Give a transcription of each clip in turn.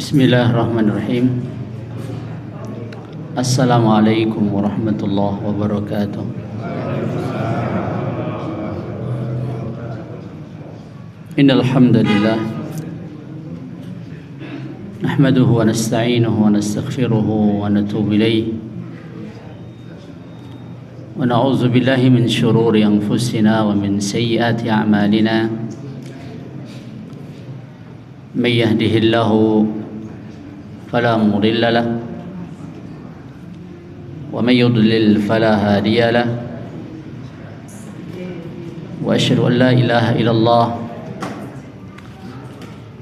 Bismillahirrahmanirrahim. Assalamualaikum warahmatullahi wabarakatuh. Innal hamdalillah nahmaduhu wa nasta'inuhu wa nastaghfiruhu wa natubu ilayh wa na'udzu billahi min shururi anfusina wa min sayyiati a'malina. May yahdihillahu فلا مضل له ومن يضلل فلا هادي له وأشهد أن لا إله إلا الله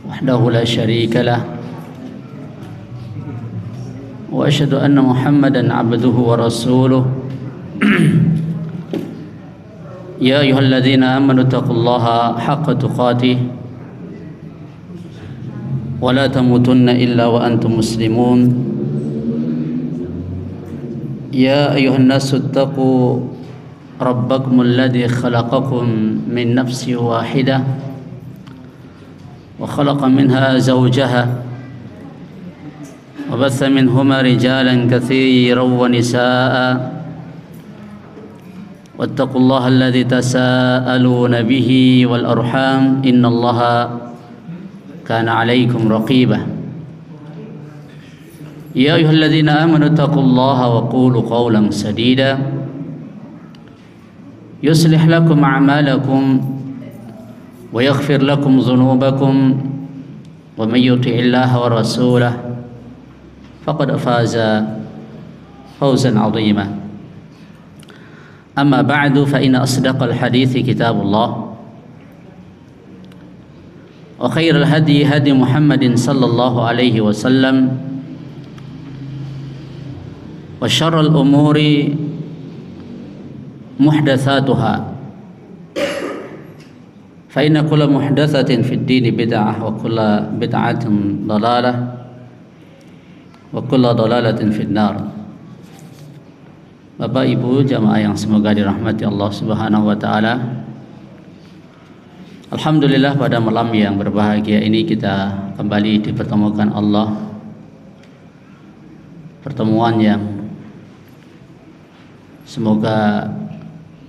وحده لا شريك له وأشهد أن محمدا عبده ورسوله يا أيها الذين آمنوا اتقوا الله حق تقاته ولا تموتن إلا وأنتم مسلمون يا أيها الناس اتقوا ربكم الذي خلقكم من نفس واحدة وخلق منها زوجها وبث منهما رجالا كثيرا ونساء واتقوا الله الذي تساءلون به والأرحام إن الله كان عليكم رقيبا يا أيها الذين آمنوا اتقوا الله وقولوا قولا سديدا يصلح لكم أعمالكم ويغفر لكم ذنوبكم ومن يطع الله ورسوله فقد فاز فوزا عظيما أما بعد فإن أصدق الحديث كتاب الله وخير الهدي هدي محمد صلى الله عليه وسلم وشر الأمور محدثاتها فإن كل محدثة في الدين بدعة وكل بدعة ضلالة وكل ضلالة في النار. Bapak Ibu jamaah yang semoga dirahmati Allah Subhanahu wa taala. Alhamdulillah, pada malam yang berbahagia ini kita kembali dipertemukan Allah. Pertemuan yang semoga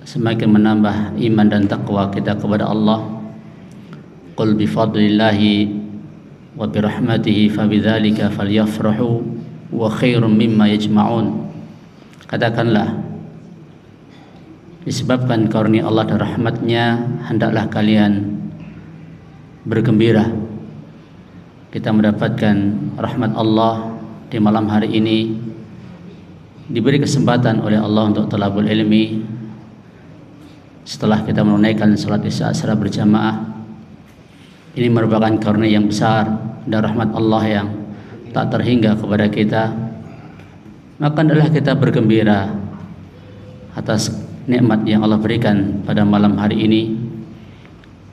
semakin menambah iman dan takwa kita kepada Allah. Qul bi fadlillahi wa bi rahmatihi fabidzalika falyafrahu wa khairum mimma yajma'un. Katakanlah, disebabkan karunia Allah dan rahmatnya hendaklah kalian bergembira. Kita mendapatkan rahmat Allah di malam hari ini, diberi kesempatan oleh Allah untuk thalabul ilmi setelah kita menunaikan salat isya secara berjamaah. Ini merupakan karunia yang besar dan rahmat Allah yang tak terhingga kepada kita. Maka hendaklah kita bergembira atas nikmat yang Allah berikan pada malam hari ini,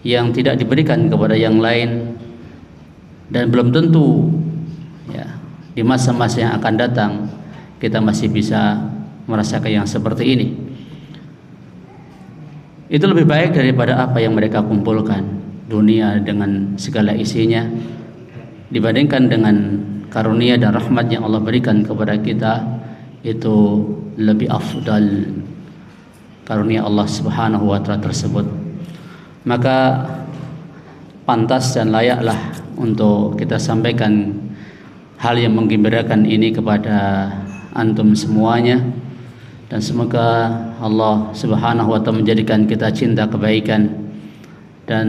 yang tidak diberikan kepada yang lain, dan belum tentu ya, di masa-masa yang akan datang kita masih bisa merasakan yang seperti ini. Itu lebih baik daripada apa yang mereka kumpulkan, dunia dengan segala isinya, dibandingkan dengan karunia dan rahmat yang Allah berikan kepada kita. Itu lebih afdal karunia Allah Subhanahu wa taala tersebut. Maka pantas dan layaklah untuk kita sampaikan hal yang menggembirakan ini kepada antum semuanya, dan semoga Allah Subhanahu wa taala menjadikan kita cinta kebaikan dan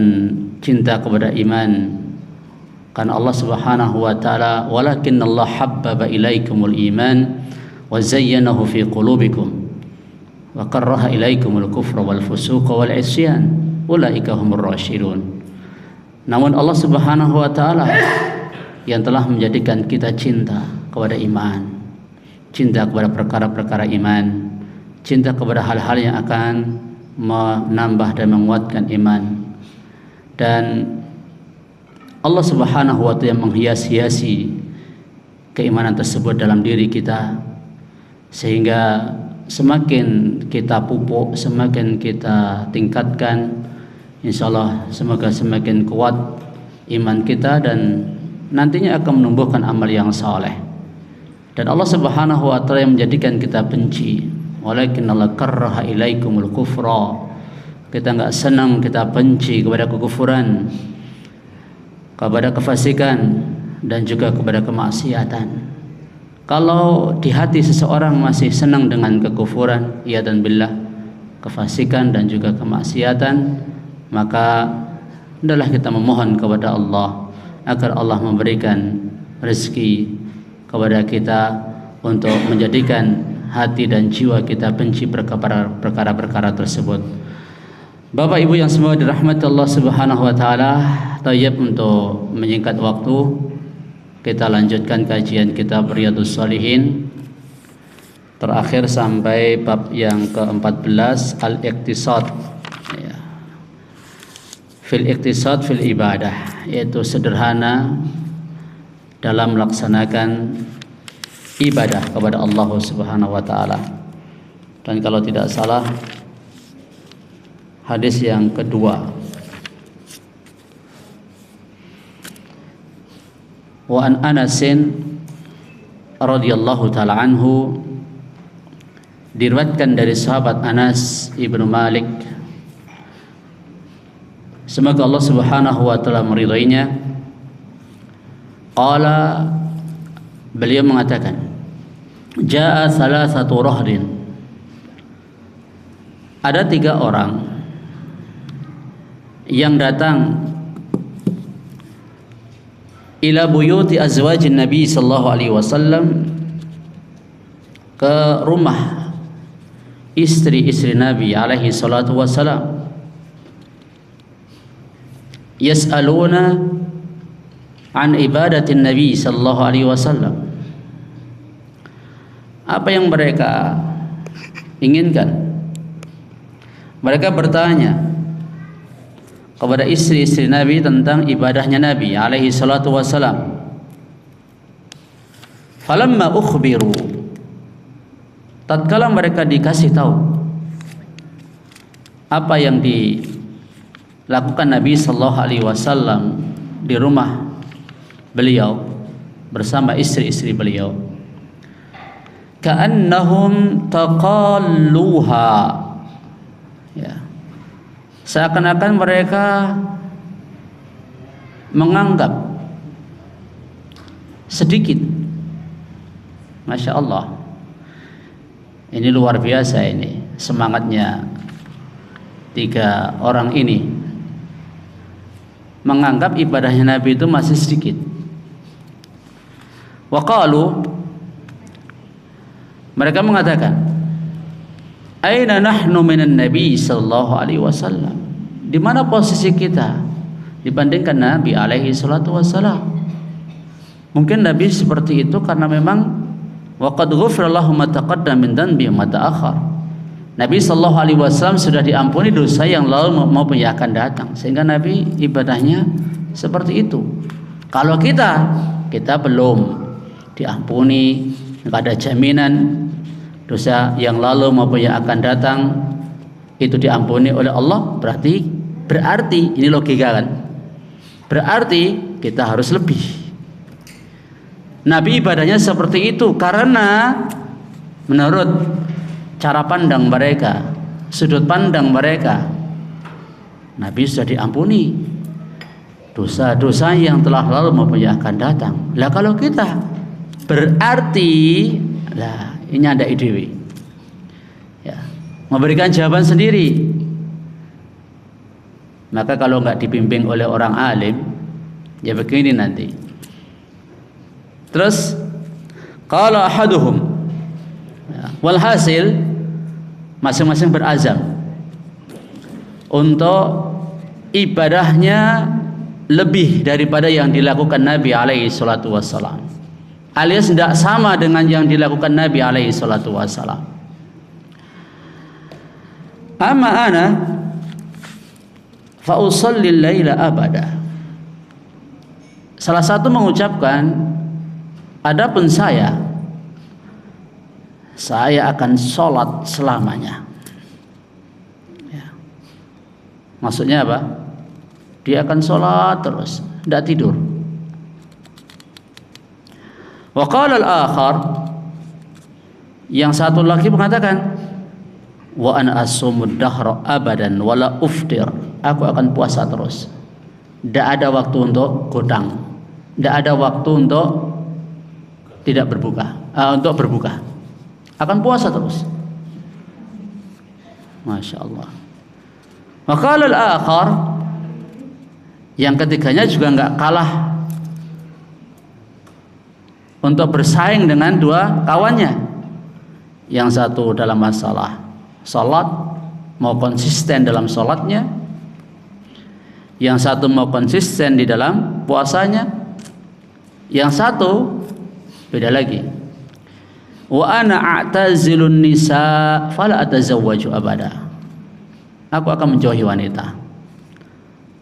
cinta kepada iman. Karena Allah Subhanahu wa taala, walakinnallaha habbaba ilaikumul iman wa zayyanahu fi qulubikum wa karraha ilaikumul kufra wal fusuqa wal isyan ulaika humur rasyidun. Namun Allah Subhanahu wa taala yang telah menjadikan kita cinta kepada iman, cinta kepada perkara-perkara iman, cinta kepada hal-hal yang akan menambah dan menguatkan iman. Dan Allah Subhanahu wa taala yang menghias-hiasi keimanan tersebut dalam diri kita, sehingga semakin kita pupuk, semakin kita tingkatkan, insyaallah semoga semakin kuat iman kita dan nantinya akan menumbuhkan amal yang saleh. Dan Allah Subhanahu wa taala yang menjadikan kita benci. Walakin Allah karraha ilaikumul kufra. Kita enggak senang, kita benci kepada kekufuran, kepada kefasikan, dan juga kepada kemaksiatan. Kalau di hati seseorang masih senang dengan kekufuran, ya dan billah, kefasikan dan juga kemaksiatan, maka hendaklah kita memohon kepada Allah agar Allah memberikan rezeki kepada kita untuk menjadikan hati dan jiwa kita benci perkara-perkara tersebut. Bapak Ibu yang semoga dirahmati Allah Subhanahu wa taala, tayyib untuk menyingkat waktu, kita lanjutkan kajian kitab Riyadhus Shalihin terakhir sampai bab yang ke-14, al-iqtisad, ya. Fil iqtisad fil ibadah, yaitu sederhana dalam melaksanakan ibadah kepada Allah Subhanahu wa taala. Dan kalau tidak salah, hadis yang kedua, wa an Anasin radhiyallahu taala anhu, diriwayatkan dari sahabat Anas ibnu Malik, semoga Allah Subhanahu wa taala meridainya, qala, beliau mengatakan, jaa salasatu rahdin, ada 3 orang yang datang ila buyuti azwajin Nabi sallallahu alaihi wasallam, ke rumah istri-istri Nabi alaihi salatu wasallam, yas'aluna an ibadatin Nabi sallallahu alaihi wasallam. Apa yang mereka inginkan? Mereka bertanya kepada istri-istri Nabi tentang ibadahnya Nabi alaihi salatu wasalam. Falamma ukhbiru, tatkala mereka dikasih tahu apa yang dilakukan Nabi sallallahu alaihi wasallam di rumah beliau bersama istri-istri beliau, ka'annahum taqalluha, ya, seakan-akan mereka menganggap sedikit. Masya Allah, ini luar biasa, ini semangatnya 3 orang ini, menganggap ibadahnya Nabi itu masih sedikit. Wa qalu, mereka mengatakan, aina nahnu minan Nabi sallallahu alaihi wasallam, di mana posisi kita dibandingkan Nabi alaihi salatu wasallam? Mungkin Nabi seperti itu karena memang waqad ghufira lahu ma taqaddama min dhanbi wa ma ta'akhkhar. Nabi sallallahu alaihi wasallam sudah diampuni dosa yang lalu maupun yang akan datang, sehingga Nabi ibadahnya seperti itu. Kalau kita belum diampuni, enggak ada jaminan dosa yang lalu maupun yang akan datang itu diampuni oleh Allah. Berarti ini logika kan? Berarti kita harus lebih. Nabi ibadahnya seperti itu karena menurut cara pandang mereka, sudut pandang mereka, Nabi sudah diampuni dosa-dosa yang telah lalu maupun yang akan datang. Lah kalau kita berarti, lah ini ada ide, ya, memberikan jawaban sendiri. Maka kalau nggak dibimbing oleh orang alim, ya begini nanti. Terus kalau ahaduhum, ya, walhasil masing-masing berazam untuk ibadahnya lebih daripada yang dilakukan Nabi alaihi salatu wassalam, alias tidak sama dengan yang dilakukan Nabi alaihi salatu wassalam. Amma ana fa usalli al-laila abada. Salah satu mengucapkan, adapun saya akan sholat selamanya. Ya. Maksudnya apa? Dia akan sholat terus, tidak tidur. Wa qala al-akhar, yang satu lagi mengatakan, wa ana asumud dahra abadan wala uftir, aku akan puasa terus, tidak ada waktu untuk godang, tidak ada waktu untuk tidak berbuka, untuk berbuka, akan puasa terus. Masya Allah. Wa qala al-akhar, yang ketiganya juga enggak kalah untuk bersaing dengan dua kawannya. Yang satu dalam masalah salat, mau konsisten dalam salatnya. Yang satu mau konsisten di dalam puasanya. Yang satu beda lagi. Wa ana a'tazilun nisa fala atazawwaju abada. Aku akan menjauhi wanita.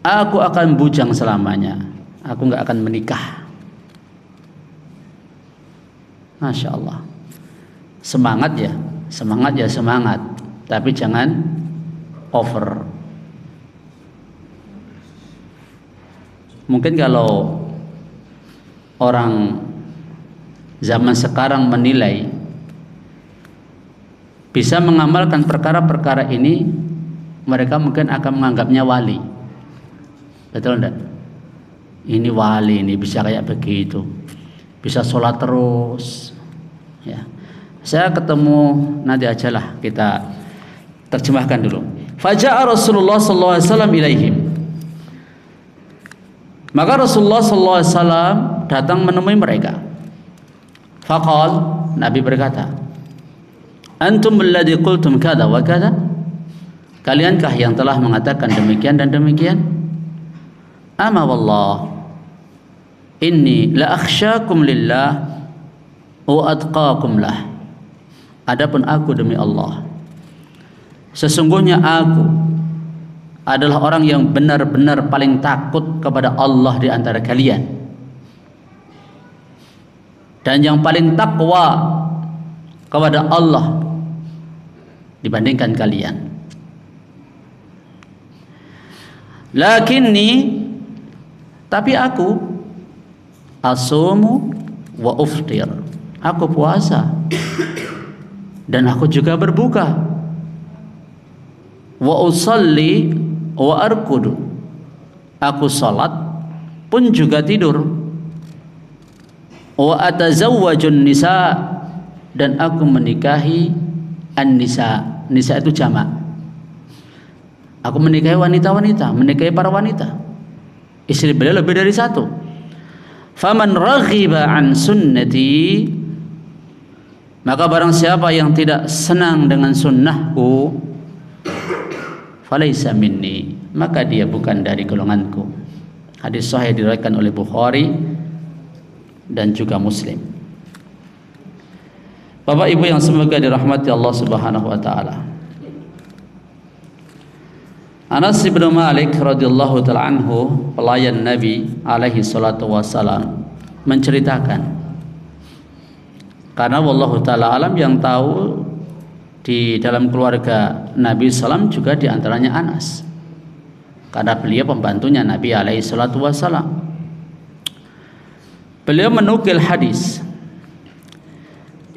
Aku akan bujang selamanya. Aku enggak akan menikah. Masya Allah. Semangat ya, semangat ya semangat, tapi jangan over. Mungkin kalau orang zaman sekarang menilai bisa mengamalkan perkara-perkara ini, mereka mungkin akan menganggapnya wali. Betul enggak? Ini wali, ini bisa kayak begitu, bisa sholat terus ya. Saya ketemu, nanti ajalah kita terjemahkan dulu. Faja'a Rasulullah sallallahu alaihi wasallam ilaihim. Maka Rasulullah sallallahu alaihi wasallam datang menemui mereka. Faqal, Nabi berkata, antum alladhi qultum kada wa kada? Kaliankah yang telah mengatakan demikian dan demikian? Ama wallah, inni la akhsyakum lillah wa atqakum lah. Adapun aku demi Allah, sesungguhnya aku adalah orang yang benar-benar paling takut kepada Allah di antara kalian, dan yang paling takwa kepada Allah dibandingkan kalian. Lakinni, tapi aku asumu wa uftir, aku puasa dan aku juga berbuka. Wa usalli wa arkudu, aku salat pun juga tidur. Wa atazawwajun nisa, dan aku menikahi an-nisa. Nisa itu jamak. Aku menikahi wanita-wanita, menikahi para wanita. Istri beliau lebih dari satu. Faman raghiba an sunnati, maka barang siapa yang tidak senang dengan sunnahku, falaisa minni, maka dia bukan dari golonganku. Hadis sahih diriwayatkan oleh Bukhari dan juga Muslim. Bapak Ibu yang semoga dirahmati Allah Subhanahu wa taala. Anas bin Malik radhiyallahu taala anhu, pelayan Nabi alaihi salatu wasalam, menceritakan, karena wallahu taala alam yang tahu di dalam keluarga Nabi sallam juga diantaranya Anas, karena beliau pembantunya Nabi alaihi salatu wasalam. Beliau menukil hadis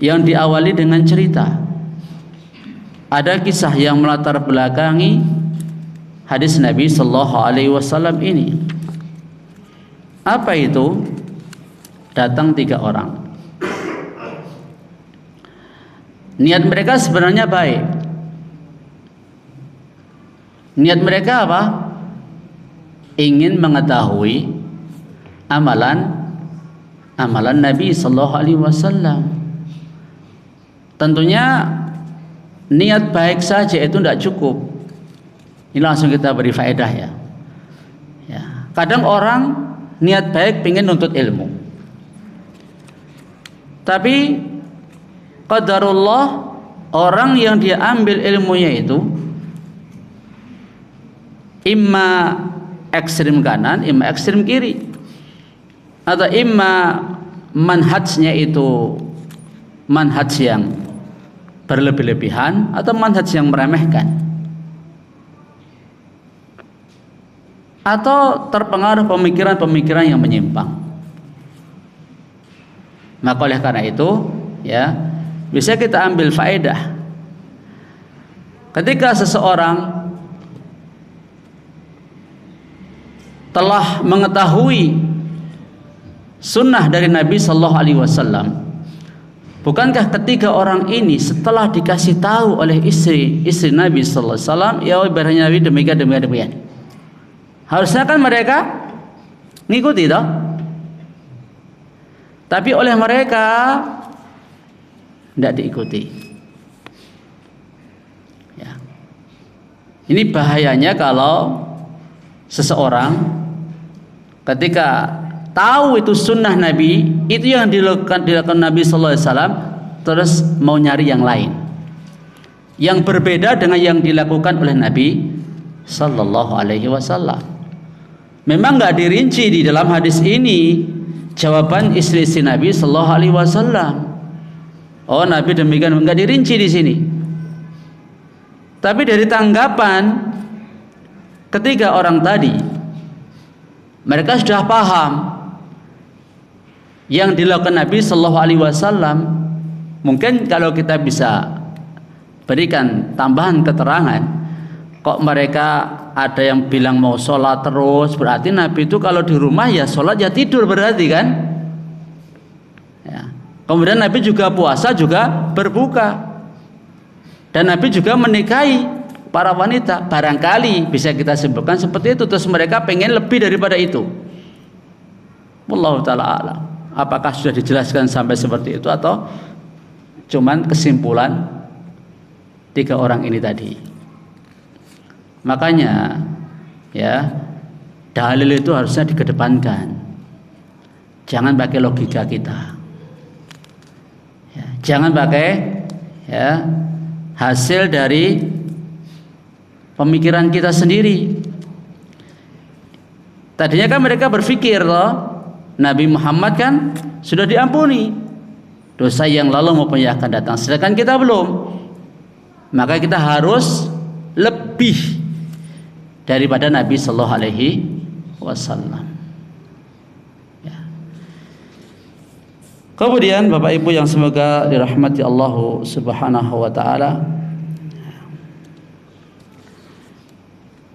yang diawali dengan cerita. Ada kisah yang melatar belakangi hadis Nabi sallallahu alaihi wasallam ini. Apa itu? Datang 3 orang. Niat mereka sebenarnya baik. Niat mereka apa? Ingin mengetahui amalan Nabi sallallahu alaihi wasallam. Tentunya niat baik saja itu tidak cukup. Ini langsung kita beri faedah ya. Kadang orang niat baik ingin nuntut ilmu, tapi qadarullah, orang yang dia ambil ilmunya itu imma ekstrim kanan, imma ekstrim kiri, atau imma manhajnya itu manhaj yang berlebih-lebihan atau manhaj yang meremehkan, atau terpengaruh pemikiran-pemikiran yang menyimpang. Maka oleh karena itu, ya, bisa kita ambil faedah ketika seseorang telah mengetahui sunnah dari Nabi Sallallahu Alaihi Wasallam, bukankah ketiga orang ini setelah dikasih tahu oleh istri Nabi Sallallahu Alaihi Wasallam, ya ibaratnya Nabi demikian, harusnya kan mereka ngikuti toh, tapi oleh mereka tidak diikuti. Ya. Ini bahayanya kalau seseorang ketika tahu itu sunnah Nabi, itu yang dilakukan Nabi Sallallahu Alaihi Wasallam, terus mau nyari yang lain, yang berbeda dengan yang dilakukan oleh Nabi Sallallahu Alaihi Wasallam. Memang nggak dirinci di dalam hadis ini jawaban istri-istri Nabi Sallallahu Alaihi Wasallam. Oh, Nabi demikian, nggak dirinci di sini. Tapi dari tanggapan ketiga orang tadi, mereka sudah paham yang dilakukan Nabi Sallallahu Alaihi Wasallam. Mungkin kalau kita bisa berikan tambahan keterangan, kok mereka ada yang bilang mau sholat terus, berarti Nabi itu kalau di rumah ya sholat ya tidur, berarti kan? Ya. Kemudian Nabi juga puasa juga berbuka, dan Nabi juga menikahi para wanita. Barangkali bisa kita simpulkan seperti itu. Terus mereka pengen lebih daripada itu. Wallahu ta'ala a'lam. Apakah sudah dijelaskan sampai seperti itu atau cuman kesimpulan tiga orang ini tadi. Makanya ya, dalil itu harusnya dikedepankan. Jangan pakai logika kita. Ya, jangan pakai ya hasil dari pemikiran kita sendiri. Tadinya kan mereka berpikir loh, Nabi Muhammad kan sudah diampuni dosa yang lalu maupun yang akan datang, sedangkan kita belum. Maka kita harus lebih daripada Nabi Sallallahu Alaihi Wasallam. Ya. Kemudian Bapak Ibu yang semoga dirahmati Allah Subhanahu Wa Taala,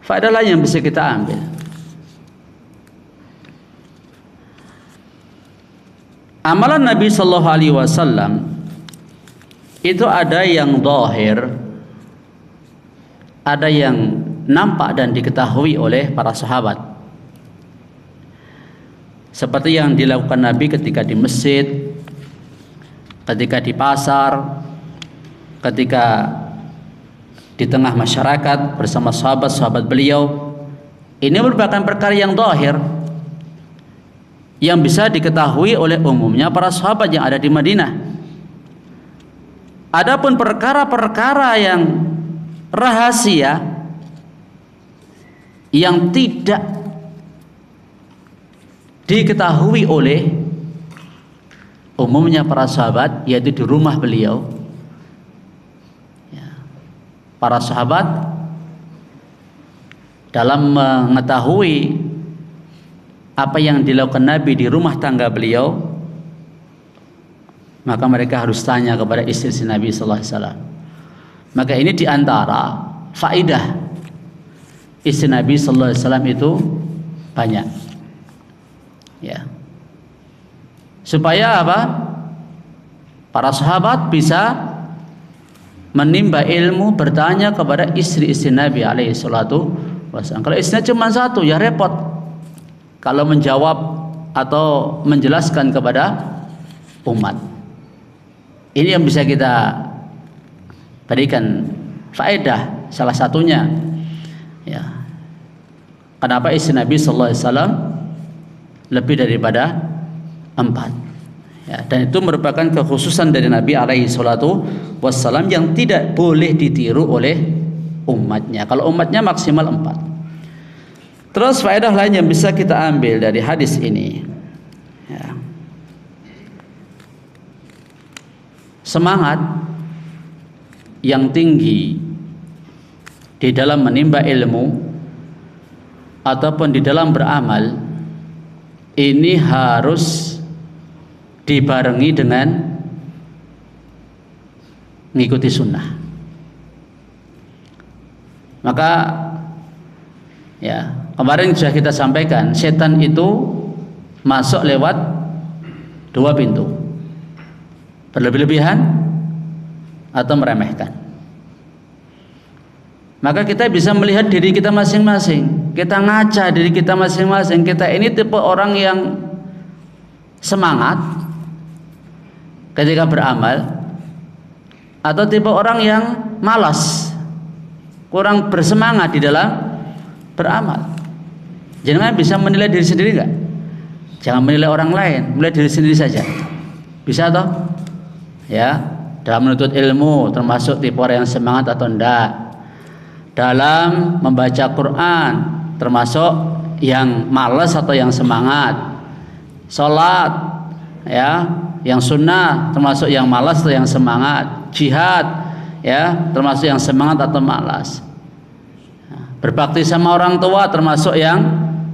faedah lain yang bisa kita ambil. Amalan Nabi Sallallahu Alaihi Wasallam itu ada yang zahir, ada yang nampak dan diketahui oleh para sahabat. Seperti yang dilakukan Nabi ketika di masjid, ketika di pasar, ketika di tengah masyarakat bersama sahabat-sahabat beliau. Ini merupakan perkara yang zahir, yang bisa diketahui oleh umumnya para sahabat yang ada di Madinah. Adapun perkara-perkara yang rahasia yang tidak diketahui oleh umumnya para sahabat, yaitu di rumah beliau, para sahabat dalam mengetahui apa yang dilakukan Nabi di rumah tangga beliau, maka mereka harus tanya kepada istri Nabi Sallallahu Alaihi Wasallam. Maka ini diantara faedah istri Nabi Sallallahu Alaihi Wasallam itu banyak, ya, supaya apa? Para sahabat bisa menimba ilmu, bertanya kepada istri-istri Nabi alaihi salatu wasallam. Kalau istrinya cuma satu ya repot kalau menjawab atau menjelaskan kepada umat. Ini yang bisa kita berikan faedah, salah satunya ya, kenapa istri Nabi Sallallahu Alaihi Wasallam lebih daripada 4. Ya, dan itu merupakan kekhususan dari Nabi alaihi salatu wassalam yang tidak boleh ditiru oleh umatnya. Kalau umatnya maksimal 4. Terus faedah lain yang bisa kita ambil dari hadis ini, ya, semangat yang tinggi di dalam menimba ilmu ataupun di dalam beramal ini harus dibarengi dengan mengikuti sunnah. Maka ya, kemarin sudah kita sampaikan, setan itu masuk lewat dua pintu, berlebih-lebihan atau meremehkan. Maka kita bisa melihat diri kita masing-masing, kita ngaca diri kita masing-masing. Kita ini tipe orang yang semangat ketika beramal, atau tipe orang yang malas, kurang bersemangat di dalam beramal. Jangan bisa menilai diri sendiri enggak? Jangan menilai orang lain, menilai diri sendiri saja. Bisa toh? Ya, dalam menuntut ilmu termasuk tipe orang yang semangat atau enggak? Dalam membaca Quran termasuk yang malas atau yang semangat? Salat ya, yang sunnah termasuk yang malas atau yang semangat? Jihad ya, termasuk yang semangat atau malas? Berbakti sama orang tua termasuk yang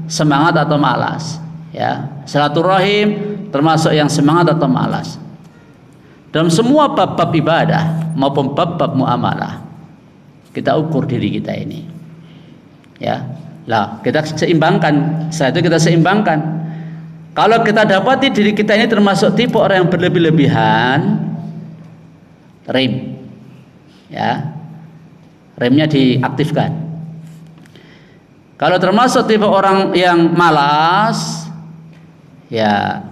semangat atau malas? Ya, silaturahim termasuk yang semangat atau malas? Dalam semua bab-bab ibadah maupun bab-bab muamalah, kita ukur diri kita ini. Ya, lah kita seimbangkan. Setelah itu kita seimbangkan. Kalau kita dapati diri kita ini termasuk tipe orang yang berlebih-lebihan, rem, ya, remnya diaktifkan. Kalau termasuk tipe orang yang malas, ya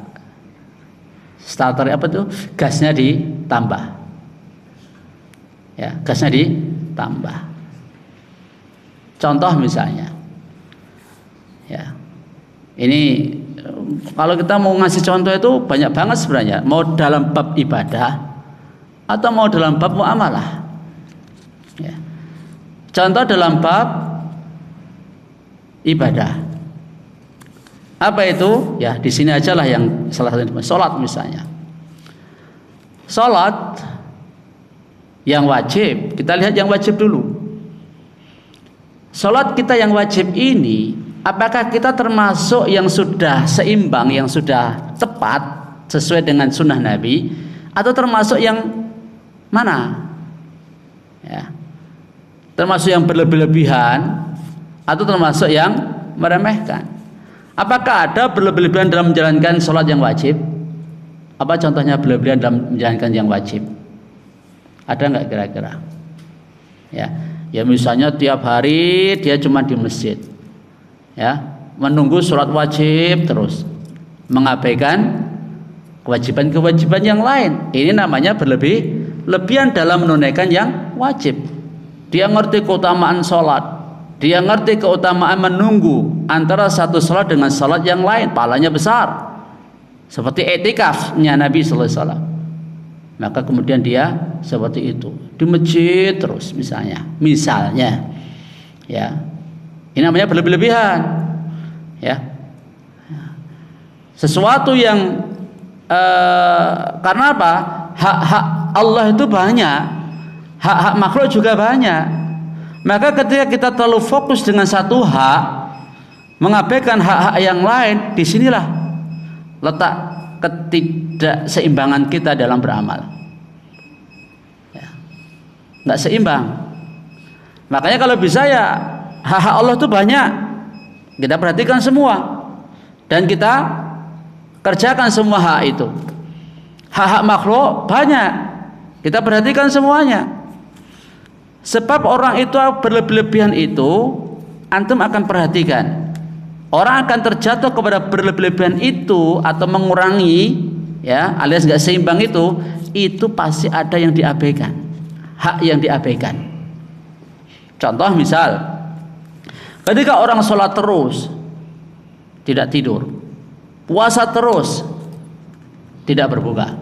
starter apa tuh, gasnya ditambah, ya, gasnya ditambah. Contoh misalnya, ya, ini kalau kita mau ngasih contoh itu banyak banget sebenarnya, mau dalam bab ibadah atau mau dalam bab muamalah. Ya. Contoh dalam bab ibadah. Apa itu? Ya, di sini aja lah yang salah satu, salat misalnya. Salat yang wajib, kita lihat yang wajib dulu. Salat kita yang wajib ini, apakah kita termasuk yang sudah seimbang, yang sudah tepat sesuai dengan sunnah Nabi, atau termasuk yang mana? Ya. Termasuk yang berlebih-lebihan atau termasuk yang meremehkan? Apakah ada berlebih-lebihan dalam menjalankan sholat yang wajib? Apa contohnya berlebihan dalam menjalankan yang wajib? Ada nggak kira-kira? Ya misalnya tiap hari dia cuma di masjid, ya, menunggu sholat wajib terus, mengabaikan kewajiban-kewajiban yang lain. Ini namanya berlebihan dalam menunaikan yang wajib. Dia ngerti keutamaan sholat, dia ngerti keutamaan menunggu antara satu sholat dengan sholat yang lain, pahalanya besar. Seperti i'tikafnya Nabi sallallahu alaihi wasallam. Maka kemudian dia seperti itu di masjid terus misalnya, ya, ini namanya berlebihan, ya. Sesuatu yang karena apa? Hak-hak Allah itu banyak, hak-hak makhluk juga banyak. Maka ketika kita terlalu fokus dengan satu hak, mengabaikan hak-hak yang lain, disinilah letak ketidakseimbangan kita dalam beramal, ya, nggak seimbang. Makanya kalau bisa ya hak-hak Allah itu banyak, kita perhatikan semua dan kita kerjakan semua hak itu. Hak-hak makhluk banyak, kita perhatikan semuanya. Sebab orang itu berlebihan itu, antum akan perhatikan, orang akan terjatuh kepada berlebihan itu atau mengurangi, ya, alias nggak seimbang itu pasti ada yang diabaikan, hak yang diabaikan. Contoh misal, ketika orang sholat terus tidak tidur, puasa terus tidak berbuka,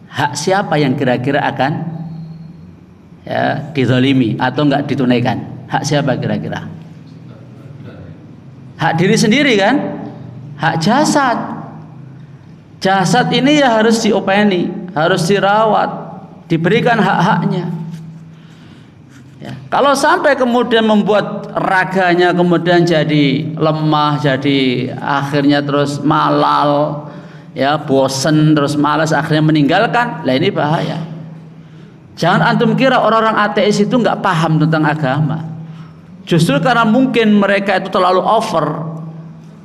hak siapa yang kira-kira akan, ya, dizalimi atau enggak ditunaikan? Hak siapa kira-kira? Hak diri sendiri kan? Hak jasad. Jasad ini ya harus diopeni, harus dirawat, diberikan hak-haknya. Ya. Kalau sampai kemudian membuat raganya kemudian jadi lemah, jadi akhirnya terus malal, ya bosen terus malas akhirnya meninggalkan, lah ini bahaya. Jangan antum kira orang-orang ateis itu nggak paham tentang agama. Justru karena mungkin mereka itu terlalu over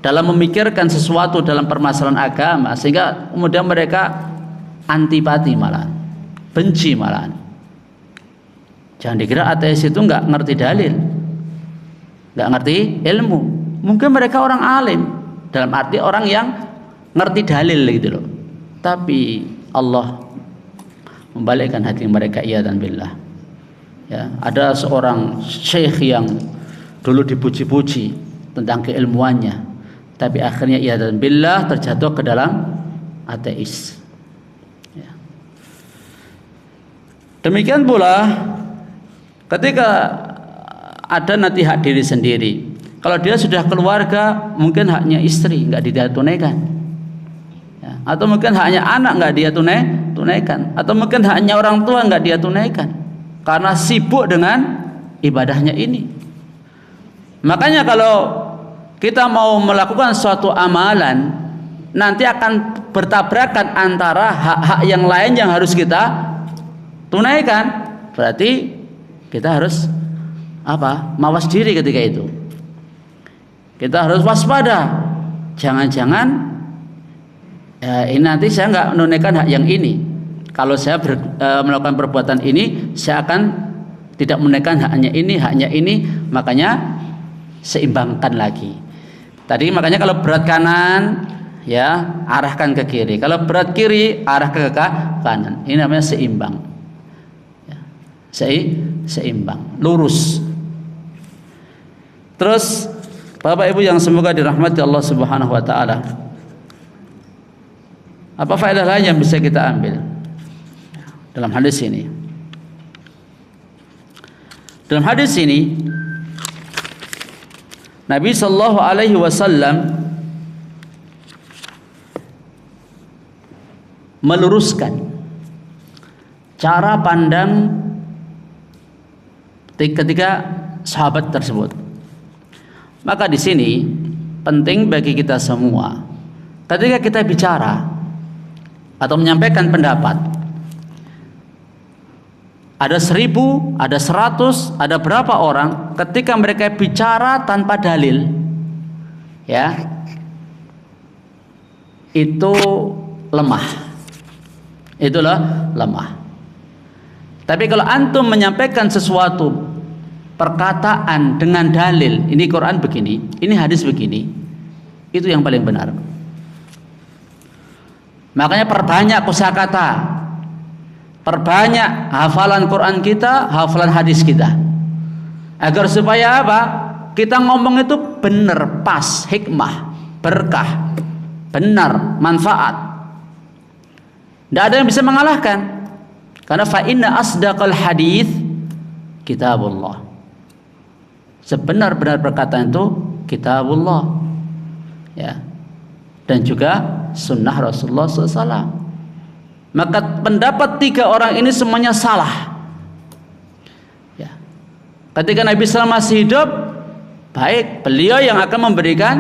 dalam memikirkan sesuatu dalam permasalahan agama, sehingga kemudian mereka antipati malah, benci malah. Jangan dikira ateis itu nggak ngerti dalil, nggak ngerti ilmu. Mungkin mereka orang alim, dalam arti orang yang ngerti dalil gitu loh. Tapi Allah membalikkan hati mereka, iya dan billah. Ya, ada seorang syekh yang dulu dipuji-puji tentang keilmuannya, tapi akhirnya iya dan billah terjatuh ke dalam ateis. Ya. Demikian pula ketika ada nanti hak diri sendiri. Kalau dia sudah keluarga, mungkin haknya istri nggak dia tunaikan, ya. Atau mungkin haknya anak nggak dia tunaikan, atau mungkin haknya orang tua nggak dia tunaikan karena sibuk dengan ibadahnya ini. Makanya kalau kita mau melakukan suatu amalan, nanti akan bertabrakan antara hak-hak yang lain yang harus kita tunaikan. Berarti kita harus mawas diri ketika itu. Kita harus waspada. Jangan-jangan ini nanti saya nggak menunaikan hak yang ini. Kalau saya melakukan perbuatan ini, saya akan tidak menunaikan haknya ini. Makanya seimbangkan lagi. Tadi makanya kalau berat kanan, ya arahkan ke kiri. Kalau berat kiri, arah ke kanan. Ini namanya seimbang. Ya. Seimbang, lurus. Terus Bapak Ibu yang semoga dirahmati Allah Subhanahu wa taala. Apa faedah lain yang bisa kita ambil dalam hadis ini? Dalam hadis ini Nabi sallallahu alaihi wasallam meluruskan cara pandang ketika sahabat tersebut. Maka di sini penting bagi kita semua ketika kita bicara atau menyampaikan pendapat, ada 1000, ada 100, ada berapa orang ketika mereka bicara tanpa dalil, ya itu lemah. Itulah lemah. Tapi kalau antum menyampaikan sesuatu perkataan dengan dalil, ini Quran begini, ini hadis begini, itu yang paling benar. Makanya perbanyak kosakata, perbanyak hafalan Quran kita, hafalan hadis kita, agar supaya apa? Kita ngomong itu benar, pas, hikmah, berkah, benar, manfaat. Tidak ada yang bisa mengalahkan. Karena fa inna asdaqal hadits kitabullah. Sebenar-benar perkataan itu kitabullah, ya, dan juga sunnah Rasulullah SAW. Maka pendapat 3 orang ini semuanya salah, ya. Ketika Nabi SAW masih hidup, baik, beliau yang akan memberikan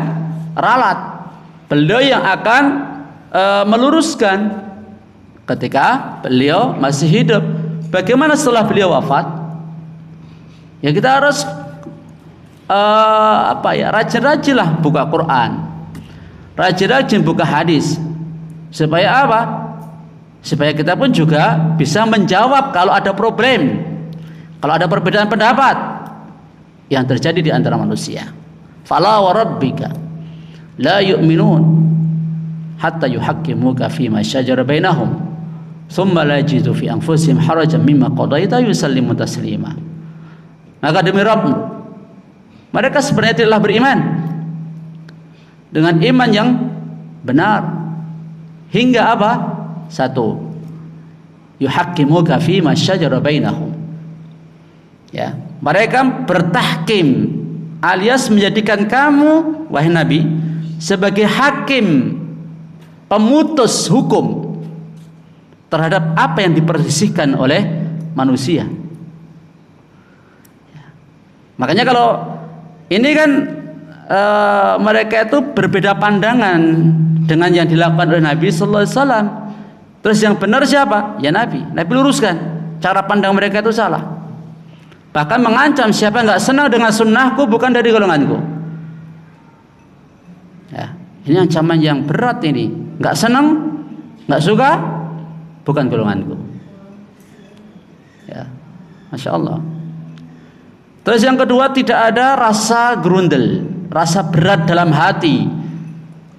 ralat, beliau yang akan meluruskan. Ketika beliau masih hidup, bagaimana setelah beliau wafat? Ya kita harus rajin-rajinlah buka Quran, rajin-rajin buka hadis, supaya apa? Supaya kita pun juga bisa menjawab kalau ada problem, kalau ada perbedaan pendapat yang terjadi di antara manusia. Fala wa rabbika la yu'minun hatta yuhaqqimuka fima syajara bainahum thumma la yajidu fi anfusihim harajan mimma qadaita yusallimu taslima. Maka demi Rabbmu, mereka sebenarnya tidaklah beriman dengan iman yang benar hingga apa? 1, yuhaqqimuka fima syajara bainahum, ya, mereka bertahkim alias menjadikan kamu wahai Nabi sebagai hakim, pemutus hukum terhadap apa yang diperselisihkan oleh manusia. Makanya kalau ini kan mereka itu berbeda pandangan dengan yang dilakukan oleh Nabi sallallahu alaihi wasallam. Terus yang benar siapa? Ya Nabi. Nabi luruskan. Cara pandang mereka itu salah. Bahkan mengancam siapa nggak senang dengan sunnahku bukan dari golonganku. Ya, ini ancaman yang berat ini. Nggak senang, nggak suka, bukan golonganku. Ya, masya Allah. Terus yang kedua, tidak ada rasa gerundel, rasa berat dalam hati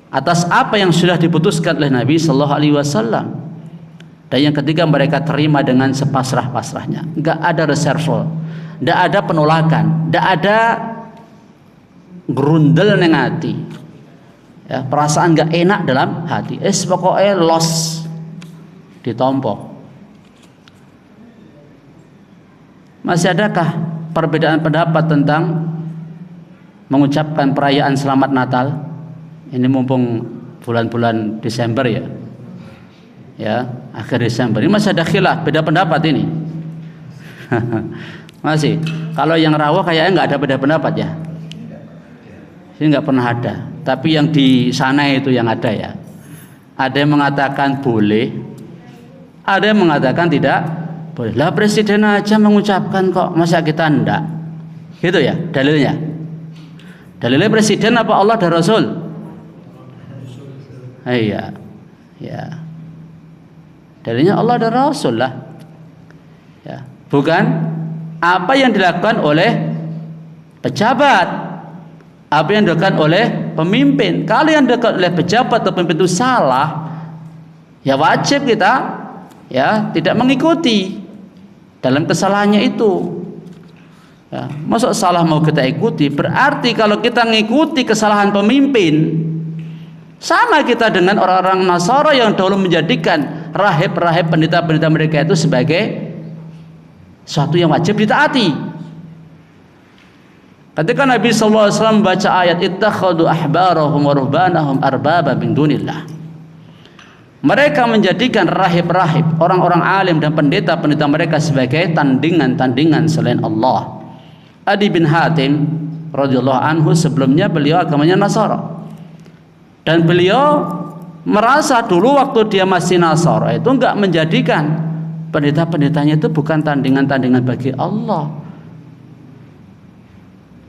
atas apa yang sudah diputuskan oleh Nabi Sallallahu Alaihi Wasallam. Dan yang ketiga, mereka terima dengan sepasrah-pasrahnya, nggak ada reserve, nggak ada penolakan, nggak ada gerundel neng hati, ya, perasaan nggak enak dalam hati. Pokoknya los ditompok. Masih adakah perbedaan pendapat tentang mengucapkan perayaan Selamat Natal? Ini mumpung bulan-bulan Desember ya. Ya, akhir Desember. Ini masih ada khilaf, beda pendapat ini. Masih. Kalau yang rawa kayaknya nggak ada beda pendapat ya. Ini nggak pernah ada. Tapi yang di sana itu yang ada ya. Ada yang mengatakan boleh, ada yang mengatakan tidak boleh. Lah presiden aja mengucapkan kok, masa kita enggak? Gitu ya dalilnya. Dalilnya presiden apa Allah dan Rasul? Iya. Ya. Dalilnya Allah dan Rasul lah. Ya, bukan apa yang dilakukan oleh pejabat, apa yang dilakukan oleh pemimpin. Kalau yang dilakukan oleh pejabat atau pemimpin itu salah, ya wajib kita ya tidak mengikuti dalam kesalahannya itu. Ya, masuk salah mau kita ikuti, berarti kalau kita mengikuti kesalahan pemimpin, sama kita dengan orang-orang Nasara yang dahulu menjadikan rahib-rahib, pendeta-pendeta mereka itu sebagai suatu yang wajib ditaati. Ketika Nabi sallallahu alaihi wasallam membaca ayat ittakhadhu ahbarahum wa ruhbanahum arbaba min dunillah, mereka menjadikan rahib-rahib, orang-orang alim dan pendeta-pendeta mereka sebagai tandingan-tandingan selain Allah. Adi bin Hatim radhiyallahu anhu, sebelumnya beliau agamanya Nasara, dan beliau merasa dulu waktu dia masih Nasara itu enggak menjadikan pendeta-pendetanya itu bukan tandingan-tandingan bagi Allah.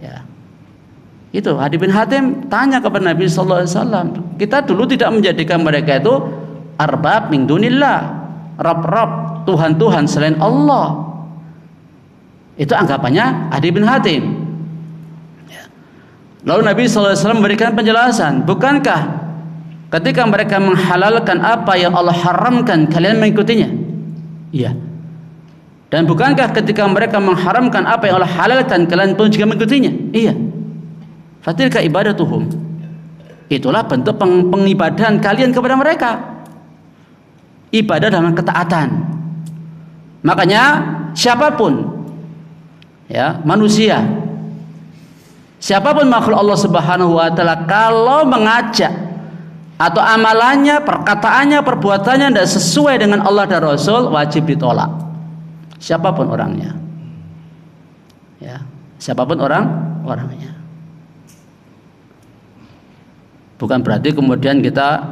Ya. Itu Adi bin Hatim tanya kepada Nabi sallallahu alaihi wasallam, kita dulu tidak menjadikan mereka itu arbab min dunillah, rab-rab, tuhan-tuhan selain Allah. Itu anggapannya Adi bin Hatim. Ya. Lalu Nabi sallallahu alaihi wasallam memberikan penjelasan, bukankah ketika mereka menghalalkan apa yang Allah haramkan kalian mengikutinya? Iya. Dan bukankah ketika mereka mengharamkan apa yang Allah halalkan kalian pun juga mengikutinya? Iya. Fatilka ibadatuhum. Itulah bentuk pengibadahan kalian kepada mereka. Ibadah dalam ketaatan. Makanya siapapun ya, manusia, siapapun makhluk Allah Subhanahu wa taala, kalau mengajak atau amalannya, perkataannya, perbuatannya tidak sesuai dengan Allah dan Rasul, wajib ditolak. Siapapun orangnya, ya, siapapun orangnya. Bukan berarti kemudian kita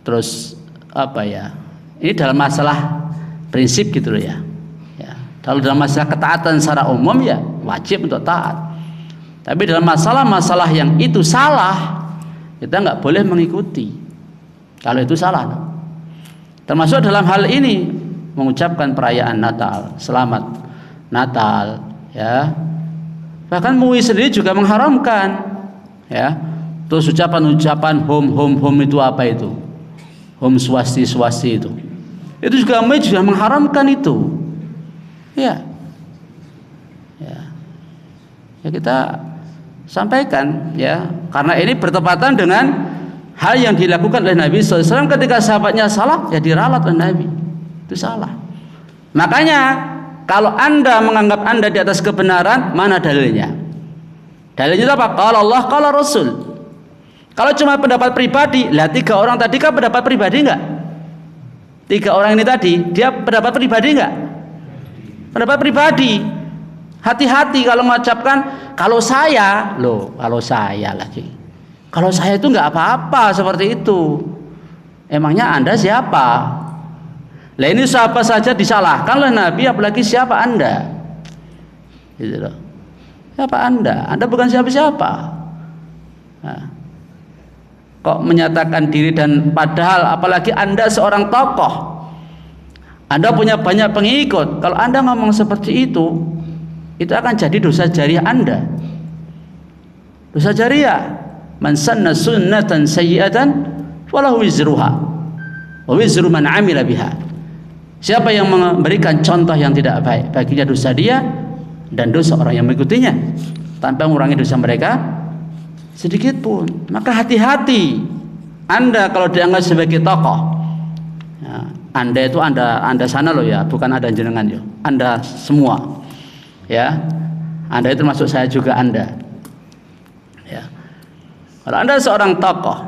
terus apa ya? Ini dalam masalah prinsip gitu loh ya. Ya, kalau dalam masalah ketaatan secara umum ya wajib untuk taat. Tapi dalam masalah-masalah yang itu salah, kita nggak boleh mengikuti kalau itu salah. Termasuk dalam hal ini mengucapkan perayaan Natal, selamat Natal, ya. Bahkan MUI sendiri juga mengharamkan, ya. Terus ucapan-ucapan home itu apa itu? Home swasti itu. Itu juga MUI juga mengharamkan itu. Ya. Ya. Ya kita sampaikan ya, karena ini bertepatan dengan hal yang dilakukan oleh Nabi SAW ketika sahabatnya salah, ya diralat oleh Nabi. Itu salah. Makanya kalau Anda menganggap Anda di atas kebenaran, mana dalilnya? Dalilnya apa? Kalau Allah, kalau Rasul. Kalau cuma pendapat pribadi, lah 3 orang tadi kan pendapat pribadi enggak? 3 orang ini tadi, dia pendapat pribadi enggak? Pendapat pribadi. Hati-hati kalau mengucapkan kalau saya lagi. Kalau saya itu nggak apa-apa seperti itu. Emangnya Anda siapa? Lah ini siapa saja disalahkan oleh Nabi, apalagi siapa Anda? Gitu loh. Siapa Anda? Anda bukan siapa-siapa. Nah, kok menyatakan diri, dan padahal apalagi Anda seorang tokoh, Anda punya banyak pengikut. Kalau Anda ngomong seperti itu akan jadi dosa jariah Anda. Dosa jariah. Man sanna sunnatan sayyi'atan falahu wizruha wa wizru man 'amila biha. Siapa yang memberikan contoh yang tidak baik, baginya dosa dia dan dosa orang yang mengikutinya tanpa mengurangi dosa mereka sedikit pun. Maka hati-hati Anda kalau dianggap sebagai tokoh. Ya, Anda itu Anda sana loh ya, bukan Anda jenengan yo. Anda semua. Ya. Anda itu termasuk saya juga Anda. Ya. Kalau Anda seorang tokoh,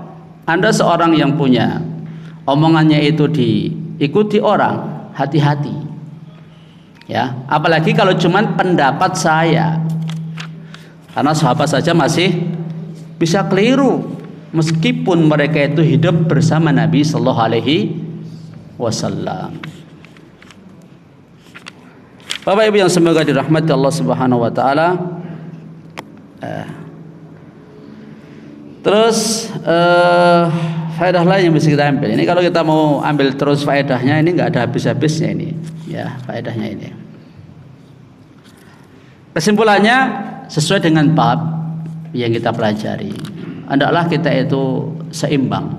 Anda seorang yang punya omongannya itu diikuti orang, hati-hati. Ya, apalagi kalau cuman pendapat saya. Karena sahabat saja masih bisa keliru meskipun mereka itu hidup bersama Nabi sallallahu alaihi wasallam. Bapak Ibu yang semoga dirahmati Allah Subhanahu wa taala. Terus faedah lain yang bisa kita ambil. Ini kalau kita mau ambil terus faedahnya ini nggak ada habis-habisnya ini. Ya, faedahnya ini. Kesimpulannya sesuai dengan bab yang kita pelajari. Hendaklah kita itu seimbang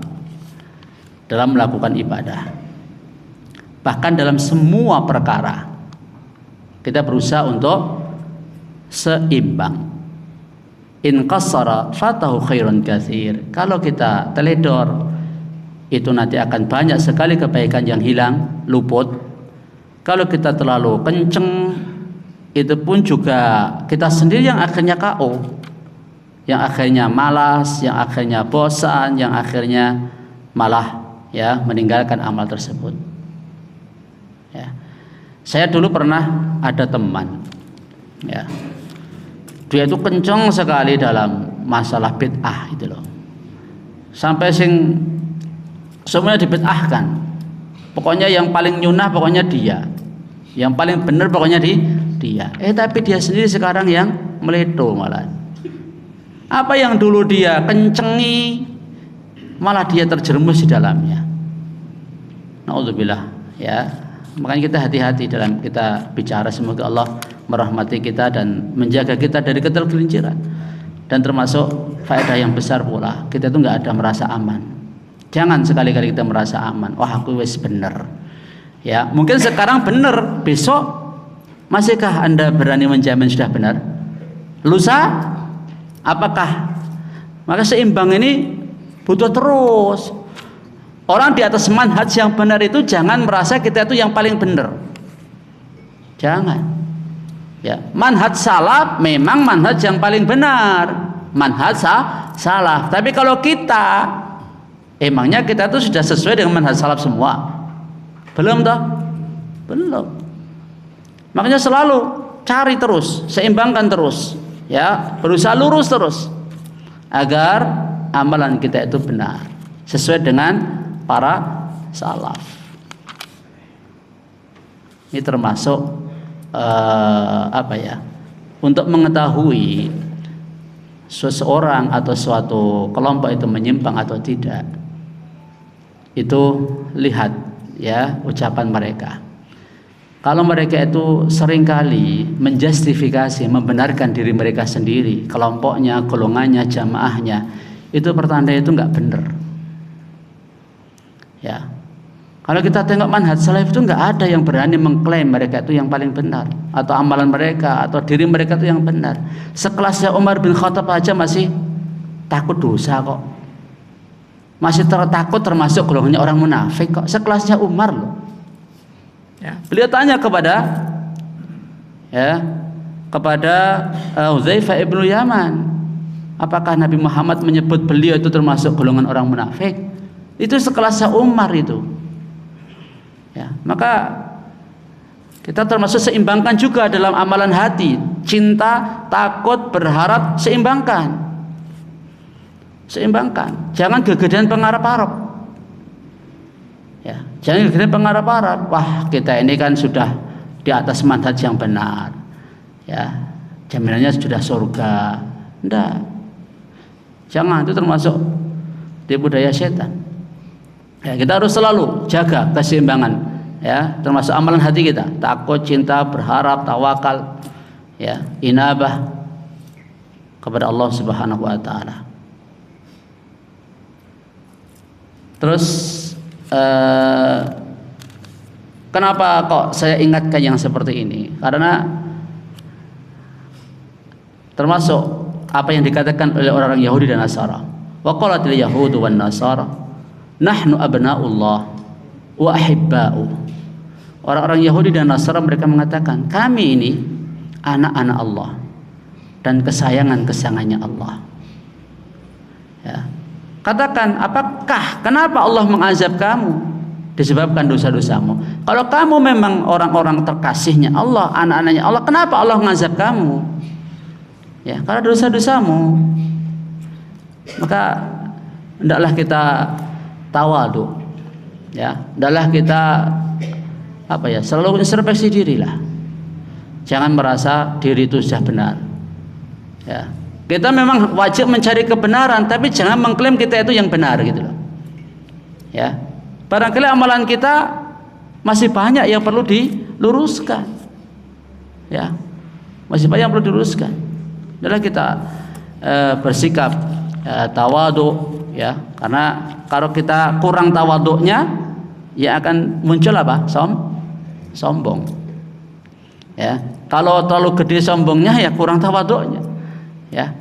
dalam melakukan ibadah. Bahkan dalam semua perkara kita berusaha untuk seimbang. In qassara fatahu khairun katsir. Kalau kita teledor, itu nanti akan banyak sekali kebaikan yang hilang, luput. Kalau kita terlalu kenceng, itu pun juga kita sendiri yang akhirnya KO, yang akhirnya malas, yang akhirnya bosan, yang akhirnya malah ya meninggalkan amal tersebut. Ya. Saya dulu pernah ada teman, ya. Dia itu kenceng sekali dalam masalah bid'ah itu loh. Sampai semuanya dibid'ahkan. Pokoknya yang paling nyunah pokoknya dia. Yang paling benar pokoknya dia. Tapi dia sendiri sekarang yang meledo malah. Apa yang dulu dia kencengi malah dia terjerumus di dalamnya. Na'udzubillah, ya. Makanya kita hati-hati dalam kita bicara. Semoga Allah merahmati kita dan menjaga kita dari ketergelinciran. Dan termasuk faedah yang besar pula, kita itu nggak ada merasa aman. Jangan sekali-kali kita merasa aman. Wah, aku wis bener. Ya, mungkin sekarang bener, besok masihkah Anda berani menjamin sudah benar? Lusa, apakah? Maka seimbang ini butuh terus. Orang di atas manhaj yang benar itu jangan merasa kita itu yang paling benar. Jangan. Ya, manhaj salaf memang manhaj yang paling benar. Manhaj salaf. Tapi kalau kita, emangnya kita itu sudah sesuai dengan manhaj salaf semua? Belum toh? Belum. Makanya selalu cari terus, seimbangkan terus, ya, berusaha lurus terus agar amalan kita itu benar sesuai dengan para salaf. Ini termasuk untuk mengetahui seseorang atau suatu kelompok itu menyimpang atau tidak, itu lihat ya ucapan mereka. Kalau mereka itu seringkali menjustifikasi, membenarkan diri mereka sendiri, kelompoknya, golongannya, jamaahnya, itu pertanda itu nggak benar. Ya, kalau kita tengok manhaj salaf itu nggak ada yang berani mengklaim mereka itu yang paling benar, atau amalan mereka atau diri mereka itu yang benar. Sekelasnya Umar bin Khattab aja masih takut dosa kok, masih takut termasuk golongannya orang munafik kok. Sekelasnya Umar loh. Ya, beliau tanya kepada Hudzaifah ibnu Yaman, apakah Nabi Muhammad menyebut beliau itu termasuk golongan orang munafik? Itu sekelasnya Umar itu. Ya, maka kita termasuk seimbangkan juga dalam amalan hati, cinta, takut, berharap, seimbangkan. Seimbangkan. Jangan gegedan pengarap-arap. Ya, jangan gegedan pengarap-arap. Wah, kita ini kan sudah di atas manhaj yang benar. Ya, jaminannya sudah surga. Enggak. Jangan, itu termasuk tipu daya setan. Ya, kita harus selalu jaga keseimbangan. Ya, termasuk amalan hati kita. Takut, cinta, berharap, tawakal, ya, inabah kepada Allah Subhanahu wa taala. Terus kenapa kok saya ingatkan yang seperti ini? Karena termasuk apa yang dikatakan oleh orang Yahudi dan Nasara. Wa qalatil yahudu wan nasara nahnu abna'ullah wa ahibba'u. Orang-orang Yahudi dan Nasara mereka mengatakan, kami ini anak-anak Allah dan kesayangan-kesayangannya Allah. Ya. Katakan, kenapa Allah mengazab kamu? Disebabkan dosa-dosamu. Kalau kamu memang orang-orang terkasihnya Allah, anak-anaknya Allah, kenapa Allah mengazab kamu? Ya, karena dosa-dosamu. Maka hendaklah kita tawadhu. Ya, hendaklah kita selalu introspeksi dirilah. Jangan merasa diri itu sudah benar. Ya. Kita memang wajib mencari kebenaran, tapi jangan mengklaim kita itu yang benar gitu loh. Ya. Barangkali amalan kita masih banyak yang perlu diluruskan. Ya. Masih banyak yang perlu diluruskan. Adalah kita bersikap tawadhu, ya. Karena kalau kita kurang tawadhunya, ya akan muncul apa? Sombong. Ya, kalau terlalu gede sombongnya ya kurang tawadhunya. Ya.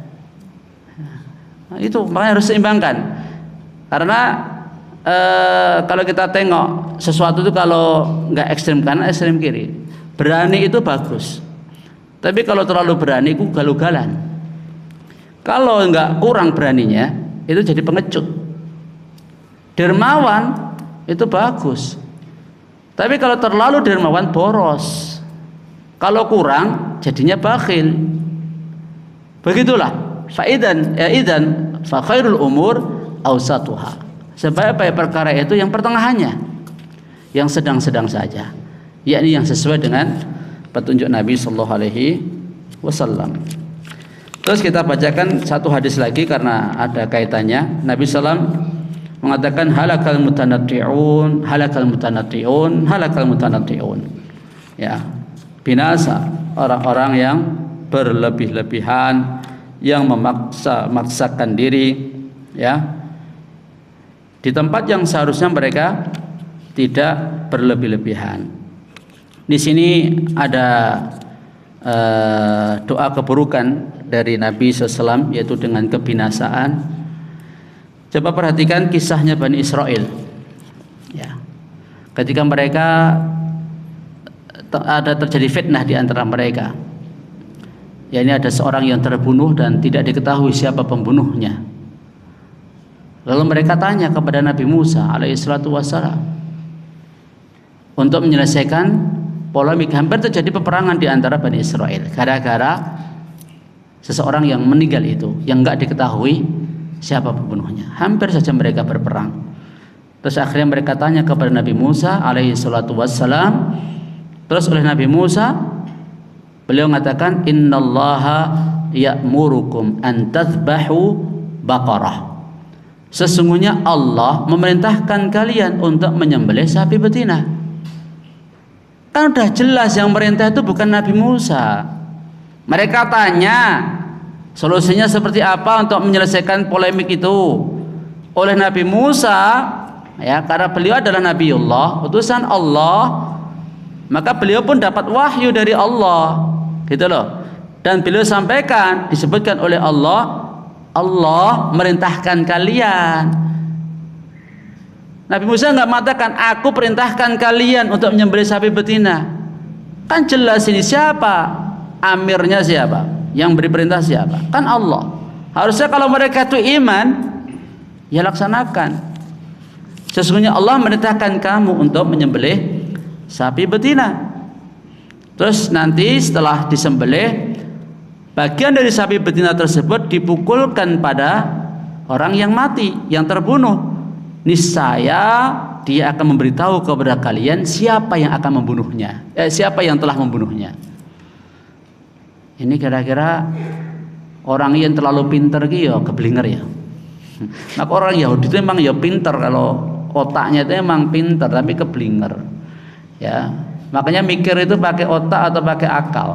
Nah, itu makanya harus seimbangkan. Karena kalau kita tengok sesuatu itu kalau nggak ekstrem kanan, ekstrem kiri. Berani itu bagus. Tapi kalau terlalu berani itu galugalan. Kalau nggak kurang beraninya itu jadi pengecut. Dermawan itu bagus. Tapi kalau terlalu dermawan boros. Kalau kurang jadinya bakhil. Begitulah. Idzan fa khairul umur awsatuha. Sebaik-baik perkara itu yang pertengahannya. Yang sedang-sedang saja. Yakni yang sesuai dengan petunjuk Nabi sallallahu alaihi wasallam. Terus kita bacakan satu hadis lagi karena ada kaitannya. Nabi sallallahu mengatakan halakal mutanatti'un. Ya, binasa orang-orang yang berlebih-lebihan, yang memaksakan diri, ya, di tempat yang seharusnya mereka tidak berlebih-lebihan. Di sini ada doa keburukan dari Nabi SAW, yaitu dengan kebinasaan. Coba perhatikan kisahnya Bani Israel. Ya. Ketika mereka ada terjadi fitnah di antara mereka. Ya, ini ada seorang yang terbunuh dan tidak diketahui siapa pembunuhnya. Lalu mereka tanya kepada Nabi Musa alaihissalatu wassalam untuk menyelesaikan polemik. Hampir terjadi peperangan di antara Bani Israel gara-gara seseorang yang meninggal itu, yang enggak diketahui siapa pembunuhnya. Hampir saja mereka berperang. Terus akhirnya mereka tanya kepada Nabi Musa alaihissalatu wassalam. Terus oleh Nabi Musa beliau mengatakan, innallaha ya'murukum an tadhbahu baqarah. Sesungguhnya Allah memerintahkan kalian untuk menyembelih sapi betina. Kan udah jelas yang merintah itu bukan Nabi Musa. Mereka tanya solusinya seperti apa untuk menyelesaikan polemik itu. Oleh Nabi Musa, ya, karena beliau adalah Nabiullah, utusan Allah, maka beliau pun dapat wahyu dari Allah, gitu loh. Dan beliau sampaikan, disebutkan oleh Allah, Allah merintahkan kalian. Nabi Musa enggak mengatakan aku perintahkan kalian untuk menyembelih sapi betina. Kan jelas ini siapa? Amirnya siapa? Yang beri perintah siapa? Kan Allah. Harusnya kalau mereka itu iman, ya laksanakan. Sesungguhnya Allah merintahkan kamu untuk menyembelih sapi betina. Terus nanti setelah disembelih, bagian dari sapi betina tersebut dipukulkan pada orang yang mati, yang terbunuh. Niscaya dia akan memberitahu kepada kalian siapa yang akan membunuhnya, siapa yang telah membunuhnya. Ini kira-kira orang yang terlalu pinter gitu, keblinger ya. Maka orang Yahudi itu memang ya pinter, kalau otaknya itu memang pinter tapi keblinger. Ya, makanya mikir itu pakai otak atau pakai akal.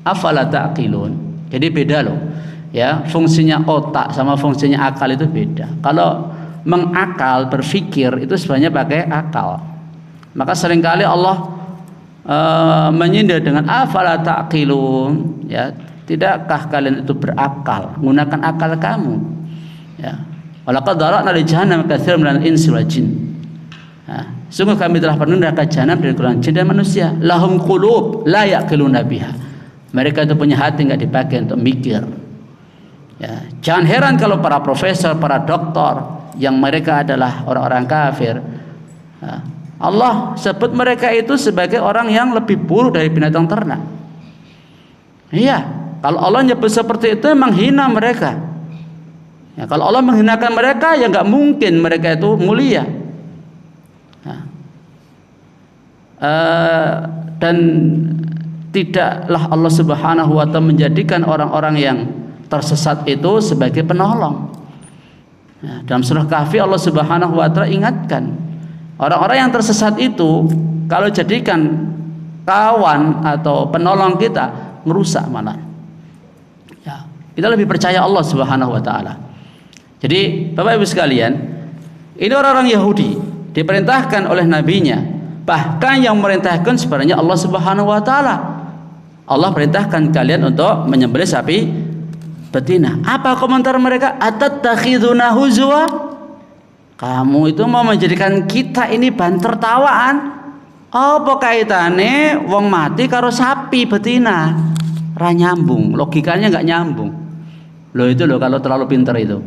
Afala ta'qilun. Jadi beda loh. Ya, fungsinya otak sama fungsinya akal itu beda. Kalau mengakal, berpikir itu sebenarnya pakai akal. Maka seringkali Allah menyindir dengan afala ta'qilun. Ya, tidakkah kalian itu berakal, menggunakan akal kamu? Ya. Walaqad dara'na li jahannam katsiran minal insi wal jin. Sungguh kami telah penuh neraka jahanam dari golongan jin dan manusia. Lahum qulub la yaqiluna biha. Mereka itu punya hati enggak dipakai untuk mikir. Ya, jangan heran kalau para profesor, para doktor yang mereka adalah orang-orang kafir. Ya, Allah sebut mereka itu sebagai orang yang lebih buruk dari binatang ternak. Iya, kalau Allah nyebut seperti itu memang hina mereka. Ya, kalau Allah menghinakan mereka, ya nggak mungkin mereka itu mulia. Nah, dan tidaklah Allah Subhanahu wa Ta'ala menjadikan orang-orang yang tersesat itu sebagai penolong. Nah, dalam surah Kahfi Allah Subhanahu wa Ta'ala ingatkan orang-orang yang tersesat itu kalau jadikan kawan atau penolong kita merusak malah. Ya, kita lebih percaya Allah Subhanahu wa Ta'ala. Jadi Bapak Ibu sekalian, ini orang-orang Yahudi diperintahkan oleh nabinya, bahkan yang memerintahkan sebenarnya Allah Subhanahu wa Ta'ala. Allah perintahkan kalian untuk menyembelih sapi betina. Apa komentar mereka? Atattakhiduna huzwa? Kamu itu mau menjadikan kita ini bahan tertawaan? Apa kaitane wong mati karo sapi betina? Ra nyambung, logikanya nggak nyambung. Loh itu loh kalau terlalu pintar itu.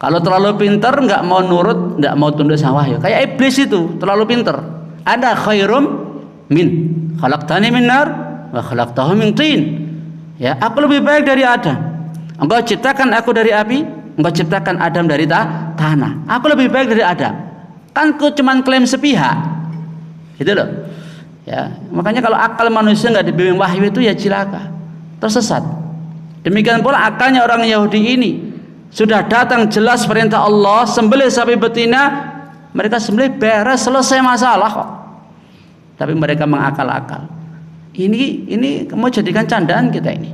Kalau terlalu pintar nggak mau nurut, nggak mau tunduk sama wahyu. Kayak iblis itu terlalu pintar. Ada khairum min khalaqtani min nar wa khalaqtahu min tin. Ya, aku lebih baik dari Adam. Engkau ciptakan aku dari api, engkau ciptakan Adam dari tanah. Aku lebih baik dari Adam. Kan aku cuman klaim sepihak. Gitu loh. Ya, makanya kalau akal manusia nggak dibimbing wahyu itu ya cilaka, tersesat. Demikian pula akalnya orang Yahudi ini. Sudah datang jelas perintah Allah sembelih sapi betina, mereka sembelih beres, selesai masalah kok. Tapi mereka mengakal-akal. Ini kamu jadikan candaan kita ini.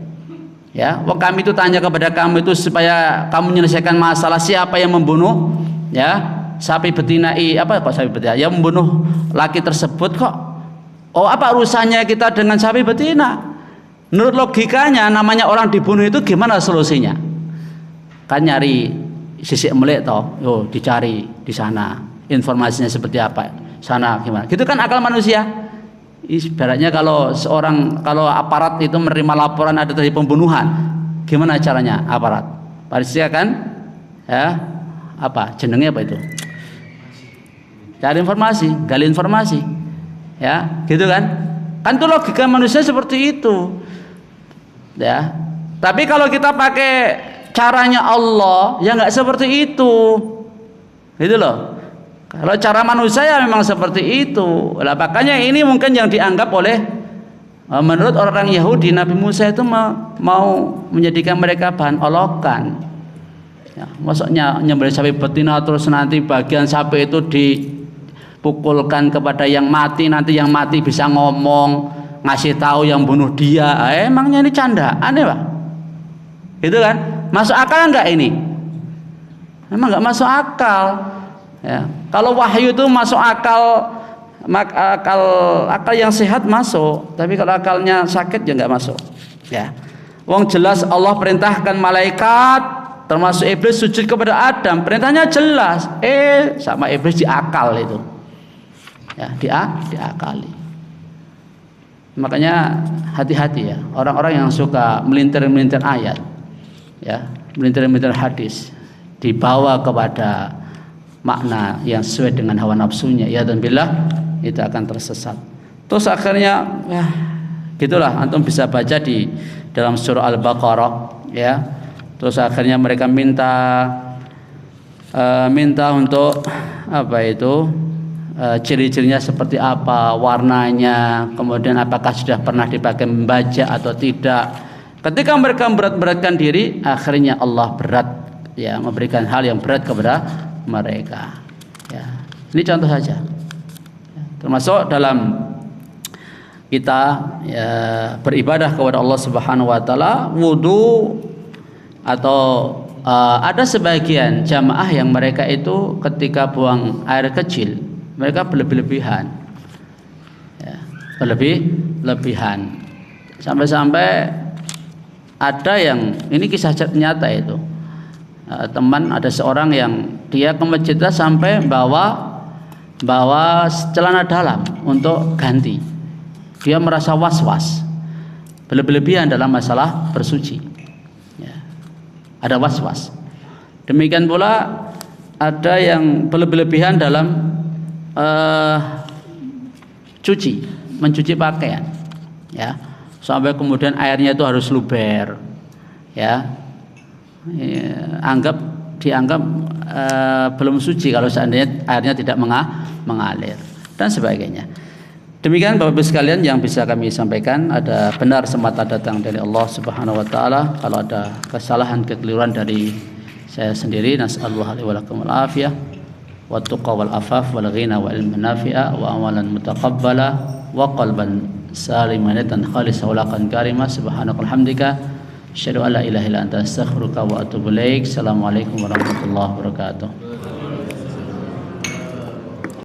Ya, wong kami itu tanya kepada kamu itu supaya kamu menyelesaikan masalah siapa yang membunuh ya sapi betina sapi betina yang membunuh laki tersebut kok. Oh, apa urusannya kita dengan sapi betina? Menurut logikanya namanya orang dibunuh itu gimana solusinya? Kan nyari sisik melek toh, dicari di sana informasinya seperti apa, sana gimana? Gitu kan akal manusia. Ibaratnya kalau aparat itu menerima laporan ada terjadi pembunuhan, gimana caranya aparat? Pastinya kan, ya apa jenengnya apa itu? Cari informasi, gali informasi, ya gitu kan? Kan itu logika manusia seperti itu, ya. Tapi kalau kita pakai caranya Allah ya nggak seperti itu, gitu loh. Kalau cara manusia ya memang seperti itu. Lah makanya ini mungkin yang dianggap oleh menurut orang Yahudi Nabi Musa itu mau menjadikan mereka bahan olokan. Ya, maksudnya nyembelih sapi betina terus nanti bagian sapi itu dipukulkan kepada yang mati, nanti yang mati bisa ngomong ngasih tahu yang bunuh dia. Emangnya ini candaan ya Pak? Gitu kan? Masuk akal enggak ini? Memang enggak masuk akal. Ya. Kalau wahyu itu masuk akal yang sehat masuk, tapi kalau akalnya sakit ya enggak masuk. Ya. Wong jelas Allah perintahkan malaikat termasuk iblis sujud kepada Adam. Perintahnya jelas. Sama iblis diakal itu. Ya, diakali. Makanya hati-hati ya orang-orang yang suka melintir-melintir ayat. Ya, melintir-melintir hadis dibawa kepada makna yang sesuai dengan hawa nafsunya, ya dan billah itu akan tersesat. Terus akhirnya ya gitulah antum bisa baca di dalam surah Al-Baqarah ya. Terus akhirnya mereka minta untuk apa itu, ciri-cirinya seperti apa, warnanya, kemudian apakah sudah pernah dipakai membaca atau tidak. Ketika mereka berat-beratkan diri, akhirnya Allah berat ya, memberikan hal yang berat kepada mereka. Ya, ini contoh saja. Ya, termasuk dalam kita ya, beribadah kepada Allah Subhanahu Wa Taala, wudu atau ada sebagian jamaah yang mereka itu ketika buang air kecil mereka berlebihan, ya, berlebihan sampai-sampai ada yang ini kisah nyata itu, teman ada seorang yang dia ke masjid sampai bawa celana dalam untuk ganti. Dia merasa was-was, berlebihan dalam masalah bersuci. Ya. Ada was-was. Demikian pula ada yang berlebihan dalam mencuci pakaian. Ya. Sampai kemudian airnya itu harus luber. Ya. Dianggap belum suci kalau seandainya airnya tidak mengalir dan sebagainya. Demikian Bapak Ibu sekalian yang bisa kami sampaikan. Ada benar semata datang dari Allah Subhanahu Wa Taala. Kalau ada kesalahan kekeliruan dari saya sendiri, nasallallahu alaihi wa lakum al afiyah wa tuqa wal afaf wal ghina wa ilman nafi'a wa amalan mutaqabbala wa qalban saliman dan khalisah wa laqan karimah. Subhanakal hamdika asyhadu an la ilaha illa anta astaghfiruka wa atubu ilaik. Assalamualaikum warahmatullahi wabarakatuh.